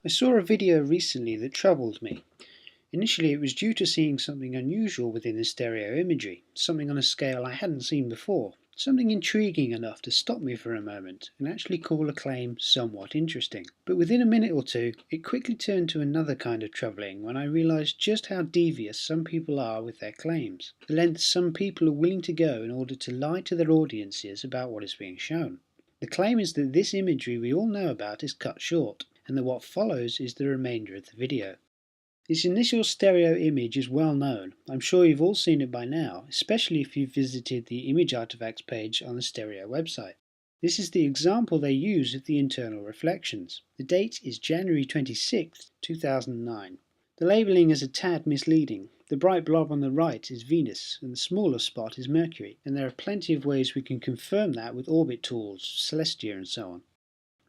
I saw a video recently that troubled me. Initially it was due to seeing something unusual within the stereo imagery, something on a scale I hadn't seen before, something intriguing enough to stop me for a moment and actually call a claim somewhat interesting. But within a minute or two it quickly turned to another kind of troubling when I realised just how devious some people are with their claims, the lengths some people are willing to go in order to lie to their audiences about what is being shown. The claim is that this imagery we all know about is cut short, and that what follows is the remainder of the video. This initial stereo image is well known. I'm sure you've all seen it by now, especially if you've visited the image artifacts page on the stereo website. This is the example they use of the internal reflections. The date is January 26th, 2009. The labelling is a tad misleading. The bright blob on the right is Venus, and the smaller spot is Mercury, and there are plenty of ways we can confirm that with orbit tools, Celestia and so on.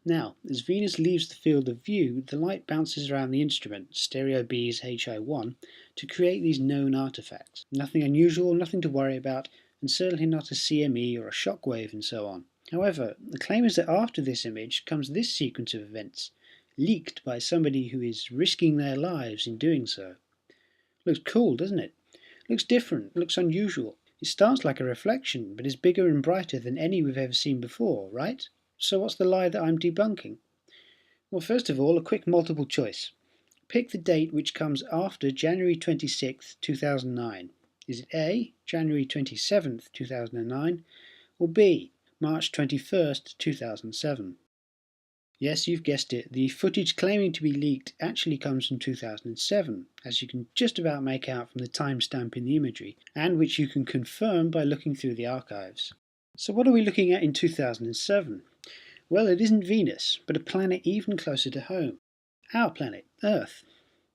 Now, as Venus leaves the field of view, the light bounces around the instrument, Stereo B's HI1, to create these known artifacts. Nothing unusual, nothing to worry about, and certainly not a CME or a shockwave and so on. However, the claim is that after this image comes this sequence of events, leaked by somebody who is risking their lives in doing so. Looks cool, doesn't it? Looks different, looks unusual. It starts like a reflection, but is bigger and brighter than any we've ever seen before, right? So what's the lie that I'm debunking? Well, first of all, a quick multiple choice. Pick the date which comes after January 26th, 2009. Is it A, January 27th, 2009, or B, March 21st, 2007? Yes, you've guessed it, the footage claiming to be leaked actually comes from 2007, as you can just about make out from the timestamp in the imagery, and which you can confirm by looking through the archives. So what are we looking at in 2007? Well, it isn't Venus, but a planet even closer to home. Our planet, Earth.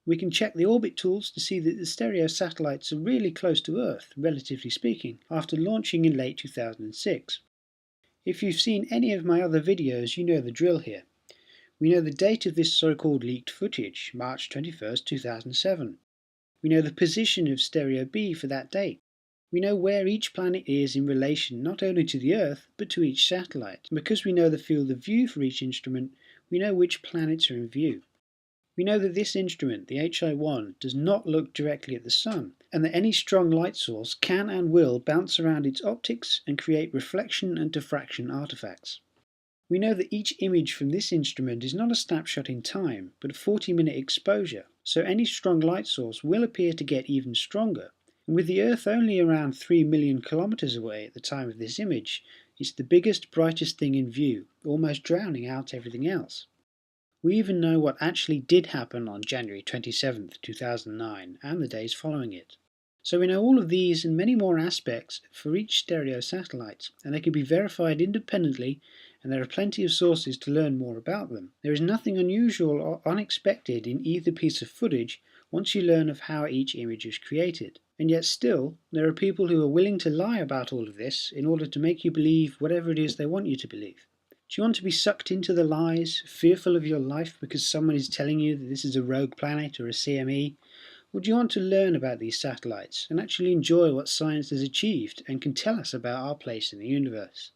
We can check the orbit tools to see that the stereo satellites are really close to Earth, relatively speaking, after launching in late 2006. If you've seen any of my other videos, you know the drill here. We know the date of this so-called leaked footage, March 21st, 2007. We know the position of Stereo B for that date. We know where each planet is in relation not only to the Earth, but to each satellite. And because we know the field of view for each instrument, we know which planets are in view. We know that this instrument, the HI1, does not look directly at the Sun, and that any strong light source can and will bounce around its optics and create reflection and diffraction artifacts. We know that each image from this instrument is not a snapshot in time, but a 40-minute exposure, so any strong light source will appear to get even stronger. And with the Earth only around 3 million kilometers away at the time of this image, it's the biggest, brightest thing in view, almost drowning out everything else. We even know what actually did happen on January 27th, 2009, and the days following it. So we know all of these and many more aspects for each stereo satellite, and they can be verified independently, and there are plenty of sources to learn more about them. There is nothing unusual or unexpected in either piece of footage once you learn of how each image is created. And yet still, there are people who are willing to lie about all of this in order to make you believe whatever it is they want you to believe. Do you want to be sucked into the lies, fearful of your life because someone is telling you that this is a rogue planet or a CME? Or do you want to learn about these satellites and actually enjoy what science has achieved and can tell us about our place in the universe?